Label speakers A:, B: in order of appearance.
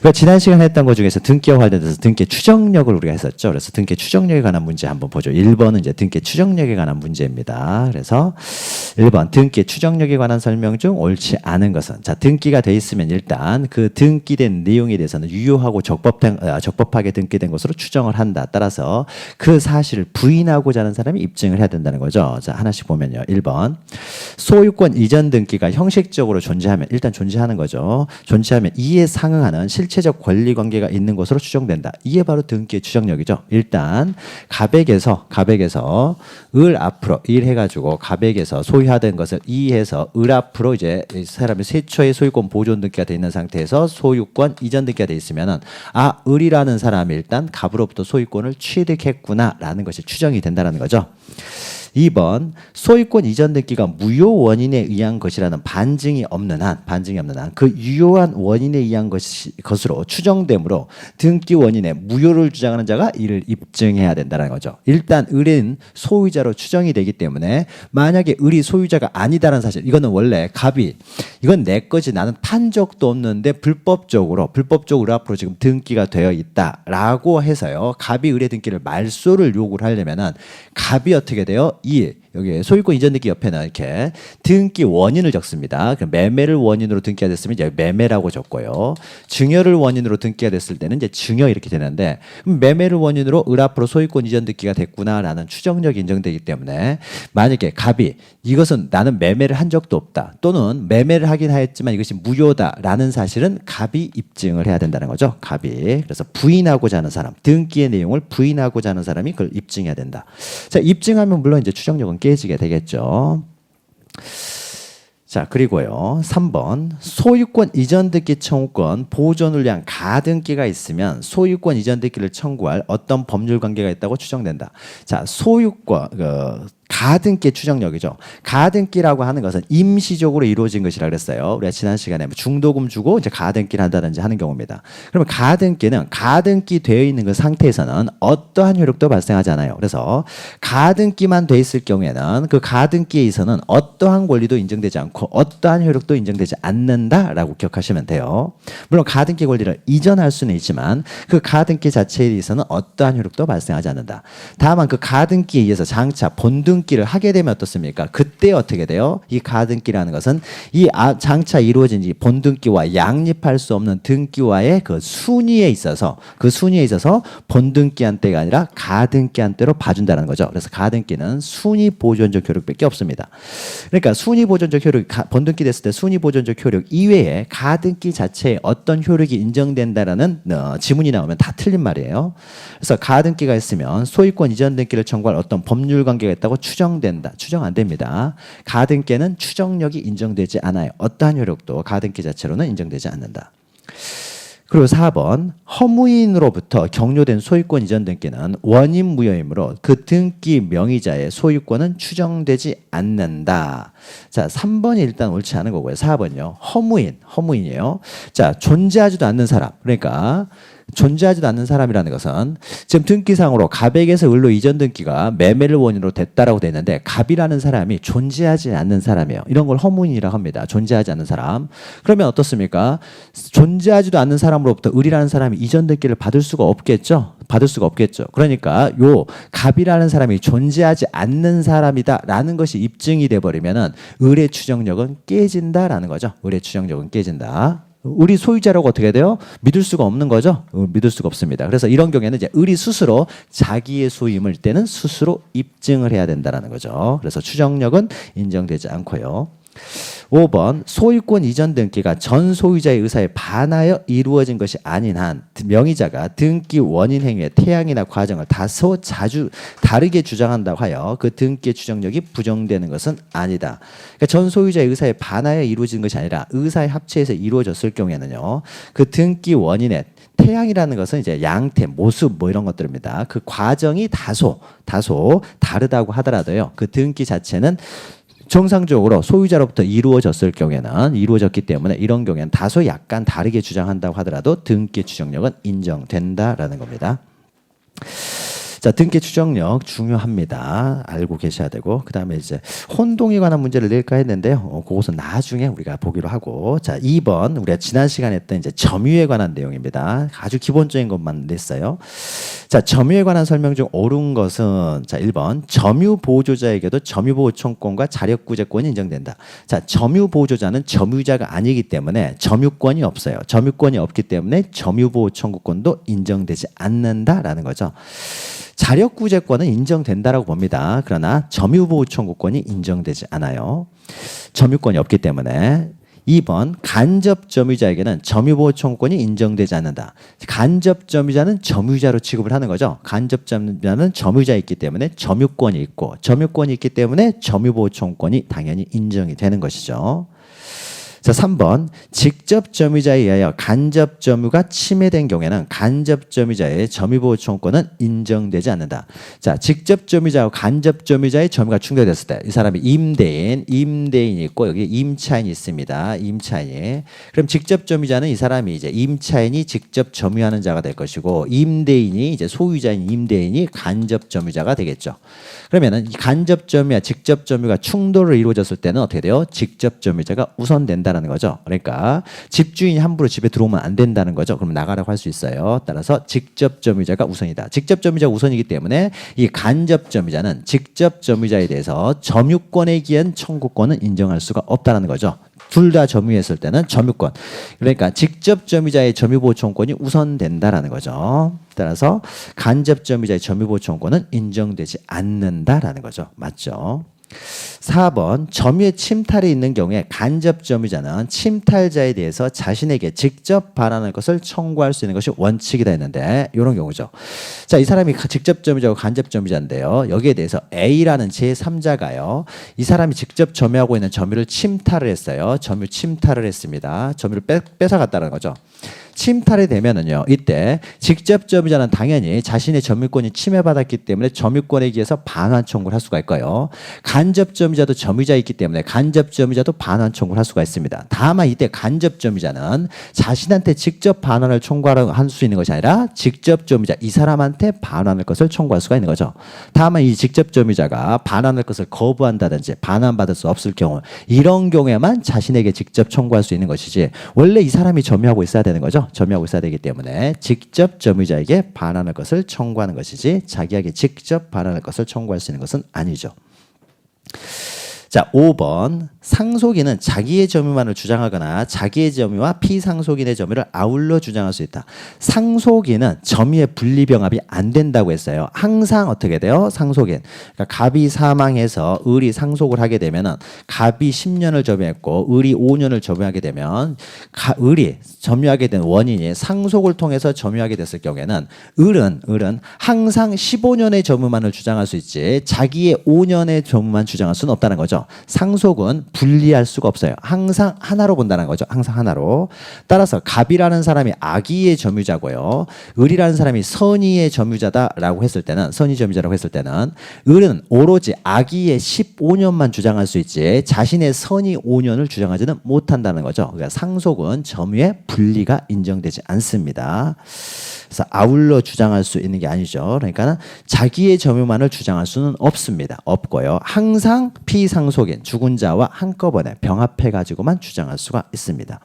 A: 그러니까 지난 시간에 했던 것 중에서 등기와 관련돼서 등기 추정력을 우리가 했었죠. 그래서 등기 추정력에 관한 문제 한번 보죠. 1번은 이제 등기 추정력에 관한 문제입니다. 그래서 1번 등기 추정력에 관한 설명 중 옳지 않은 것은, 자, 등기가 돼 있으면 일단 그 등기된 내용에 대해서는 유효하고 적법하게 등기된 것으로 추정을 한다. 따라서 그 사실을 부인하고자 하는 사람이 입증을 해야 된다는 거죠. 자, 하나씩 보면요. 1번 소유권 이전 등기가 형식적으로 존재하면, 일단 존재하는 거죠. 존재하면 이에 상응하는 실체적 권리 관계가 있는 것으로 추정된다. 이게 바로 등기의 추정력이죠. 일단 가백에서 을 앞으로 일 해가지고 가백에서 소유하던 것을 이해해서 을 앞으로 이제 이 사람이 최초의 소유권 보존 등기가 돼 있는 상태에서 소유권 이전 등기가 돼 있으면은 아, 을이라는 사람이 일단 갑으로부터 소유권을 취득했구나라는 것이 추정이 된다는 거죠. 2번 소유권 이전 등기가 무효 원인에 의한 것이라는 반증이 없는 한 그 유효한 원인에 의한 것으로 추정되므로 등기 원인의 무효를 주장하는 자가 이를 입증해야 된다는 거죠. 일단 을은 소유자로 추정이 되기 때문에 만약에 을이 소유자가 아니다라는 사실, 이거는 원래 갑이 이건 내 거지 나는 판 적도 없는데 불법적으로 앞으로 지금 등기가 되어 있다라고 해서요. 갑이 을의 등기를 말소를 요구를 하려면은 갑이 어떻게 돼요? 여기 소유권 이전 등기 옆에는 이렇게 등기 원인을 적습니다. 매매를 원인으로 등기가 됐으면 이제 매매라고 적고요. 증여를 원인으로 등기가 됐을 때는 이제 증여 이렇게 되는데, 매매를 원인으로 을 앞으로 소유권 이전 등기가 됐구나라는 추정력이 인정되기 때문에 만약에 갑이 이것은 나는 매매를 한 적도 없다, 또는 매매를 하긴 하였지만 이것이 무효다라는 사실은 갑이 입증을 해야 된다는 거죠. 갑이. 그래서 부인하고자 하는 사람, 등기의 내용을 부인하고자 하는 사람이 그걸 입증해야 된다. 자, 입증하면 물론 이제 추정력은 깨지게 되겠죠. 자, 그리고요 3번 소유권 이전 등기 청구권 보존을 위한 가등기가 있으면 소유권 이전 등기를 청구할 어떤 법률 관계가 있다고 추정된다. 자, 소유권 가등기 추정력이죠. 가등기라고 하는 것은 임시적으로 이루어진 것이라 그랬어요. 우리가 지난 시간에 중도금 주고 이제 가등기를 한다든지 하는 경우입니다. 그러면 가등기는 가등기 되어 있는 그 상태에서는 어떠한 효력도 발생하지 않아요. 그래서 가등기만 돼 있을 경우에는 그 가등기에 있어서는 어떠한 권리도 인정되지 않고 어떠한 효력도 인정되지 않는다라고 기억하시면 돼요. 물론 가등기 권리를 이전할 수는 있지만 그 가등기 자체에 있어서는 어떠한 효력도 발생하지 않는다. 다만 그 가등기에 의해서 장차 본등기를 하게 되면 어떻습니까? 그때 어떻게 돼요? 이 가등기라는 것은 이 장차 이루어진 이 본등기와 양립할 수 없는 등기와의 그 순위에 있어서 본등기한 때가 아니라 가등기한 때로 봐준다는 거죠. 그래서 가등기는 순위 보존적 효력밖에 없습니다. 그러니까 순위 보존적 효력, 본등기 됐을 때 순위 보존적 효력 이외에 가등기 자체에 어떤 효력이 인정된다라는 지문이 나오면 다 틀린 말이에요. 그래서 가등기가 있으면 소유권 이전 등기를 청구할 어떤 법률 관계가 있다고 추정된다. 추정 안 됩니다. 가등기는 추정력이 인정되지 않아요. 어떠한 효력도 가등기 자체로는 인정되지 않는다. 그리고 4번 허무인으로부터 격려된 소유권 이전 등기는 원인 무효이므로 그 등기 명의자의 소유권은 추정되지 않는다. 자, 3번이 일단 옳지 않은 거고요. 4번요. 허무인이에요. 자, 존재하지도 않는 사람. 그러니까 존재하지도 않는 사람이라는 것은 지금 등기상으로 갑에게서 을로 이전 등기가 매매를 원인으로 됐다라고 돼 있는데 갑이라는 사람이 존재하지 않는 사람이에요. 이런 걸 허무인이라고 합니다. 존재하지 않는 사람. 그러면 어떻습니까? 존재하지도 않는 사람으로부터 을이라는 사람이 이전 등기를 받을 수가 없겠죠. 그러니까 요 갑이라는 사람이 존재하지 않는 사람이다라는 것이 입증이 돼 버리면은 을의 추정력은 깨진다라는 거죠. 을의 추정력은 깨진다. 을이 소유자라고 어떻게 돼요? 믿을 수가 없는 거죠. 믿을 수가 없습니다. 그래서 이런 경우에는 이제 을이 스스로 자기의 소유임을 때는 스스로 입증을 해야 된다는 거죠. 그래서 추정력은 인정되지 않고요. 5번 소유권 이전 등기가 전 소유자의 의사에 반하여 이루어진 것이 아닌 한 명의자가 등기 원인 행위의 태양이나 과정을 다소 자주 다르게 주장한다고 하여 그 등기의 추정력이 부정되는 것은 아니다. 그러니까 전 소유자의 의사에 반하여 이루어진 것이 아니라 의사의 합체에서 이루어졌을 경우에는요, 그 등기 원인의 태양이라는 것은 이제 양태, 모습 뭐 이런 것들입니다. 그 과정이 다소 다르다고 하더라도요, 그 등기 자체는 정상적으로 소유자로부터 이루어졌기 때문에 이런 경우에는 다소 약간 다르게 주장한다고 하더라도 등기 추정력은 인정된다라는 겁니다. 자, 등기 추정력 중요합니다. 알고 계셔야 되고, 그 다음에 이제 혼동에 관한 문제를 낼까 했는데요. 그것은 나중에 우리가 보기로 하고, 자, 2번 우리가 지난 시간에 했던 이제 점유에 관한 내용입니다. 아주 기본적인 것만 냈어요. 자, 점유에 관한 설명 중 옳은 것은 자, 1번 점유 보조자에게도 점유보호 청구권과 자력구제권이 인정된다. 자, 점유 보조자는 점유자가 아니기 때문에 점유권이 없어요. 점유권이 없기 때문에 점유보호 청구권도 인정되지 않는다라는 거죠. 자력구제권은 인정된다라고 봅니다. 그러나 점유보호 청구권이 인정되지 않아요. 점유권이 없기 때문에. 2번 간접 점유자에게는 점유보호 청구권이 인정되지 않는다. 간접 점유자는 점유자로 취급을 하는 거죠. 간접 점유자는 점유자가 있기 때문에 점유권이 있고 점유권이 있기 때문에 점유보호 청구권이 당연히 인정이 되는 것이죠. 자, 3번 직접 점유자에 의하여 간접 점유가 침해된 경우에는 간접 점유자의 점유보호 청구권은 인정되지 않는다. 자, 직접 점유자와 간접 점유자의 점유가 충돌됐을 때 이 사람이 임대인이 있고 여기 임차인이 있습니다. 임차인이. 그럼 직접 점유자는 이 사람이 이제 임차인이 직접 점유하는 자가 될 것이고 임대인이 이제 소유자인 임대인이 간접 점유자가 되겠죠. 그러면은 이 간접 점유와 직접 점유가 충돌을 이루어졌을 때는 어떻게 돼요? 직접 점유자가 우선된다는 거죠. 그러니까 집주인이 함부로 집에 들어오면 안 된다는 거죠. 그럼 나가라고 할 수 있어요. 따라서 직접 점유자가 우선이다. 직접 점유자가 우선이기 때문에 이 간접 점유자는 직접 점유자에 대해서 점유권에 기한 청구권은 인정할 수가 없다는 거죠. 둘 다 점유했을 때는 점유권. 그러니까 직접 점유자의 점유보호 청구권이 우선된다라는 거죠. 따라서 간접 점유자의 점유보호 청구권은 인정되지 않는다라는 거죠. 맞죠? 4번 점유의 침탈이 있는 경우에 간접 점유자는 침탈자에 대해서 자신에게 직접 반환할 것을 청구할 수 있는 것이 원칙이다 했는데 이런 경우죠. 자, 이 사람이 직접 점유자고 간접 점유자인데요. 여기에 대해서 A라는 제3자가요. 이 사람이 직접 점유하고 있는 점유를 침탈을 했어요. 점유 침탈을 했습니다. 점유를 뺏어갔다는 거죠. 침탈이 되면은요, 이때 직접 점유자는 당연히 자신의 점유권이 침해받았기 때문에 점유권에 의해서 반환 청구를 할 수가 있고요. 간접 점유자도 점유자 있기 때문에 간접 점유자도 반환 청구를 할 수가 있습니다. 다만 이때 간접 점유자는 자신한테 직접 반환을 청구하라고 할 수 있는 것이 아니라 직접 점유자 이 사람한테 반환할 것을 청구할 수가 있는 거죠. 다만 이 직접 점유자가 반환할 것을 거부한다든지 반환받을 수 없을 경우 이런 경우에만 자신에게 직접 청구할 수 있는 것이지 원래 이 사람이 점유하고 있어야 되는 거죠. 점유하고 있어야 되기 때문에 직접 점유자에게 반환할 것을 청구하는 것이지 자기에게 직접 반환할 것을 청구할 수 있는 것은 아니죠. 자, 5번 상속인은 자기의 점유만을 주장하거나 자기의 점유와 피상속인의 점유를 아울러 주장할 수 있다. 상속인은 점유의 분리병합이 안 된다고 했어요. 항상 어떻게 돼요? 상속인. 그러니까 갑이 사망해서 을이 상속을 하게 되면은 갑이 10년을 점유했고 을이 5년을 점유하게 되면 을이 점유하게 된 원인이 상속을 통해서 점유하게 됐을 경우에는 을은 항상 15년의 점유만을 주장할 수 있지 자기의 5년의 점유만 주장할 수는 없다는 거죠. 상속은 분리할 수가 없어요. 항상 하나로 본다는 거죠. 항상 하나로. 따라서 갑이라는 사람이 악의의 점유자고요. 을이라는 사람이 선의의 점유자다라고 했을 때는 선의 점유자라고 했을 때는 을은 오로지 악의의 15년만 주장할 수 있지 자신의 선의 5년을 주장하지는 못한다는 거죠. 그러니까 상속은 점유의 분리가 인정되지 않습니다. 그래서 아울러 주장할 수 있는 게 아니죠. 그러니까 자기의 점유만을 주장할 수는 없습니다. 없고요. 항상 피상속인 죽은 자와 한꺼번에 병합해 가지고만 주장할 수가 있습니다.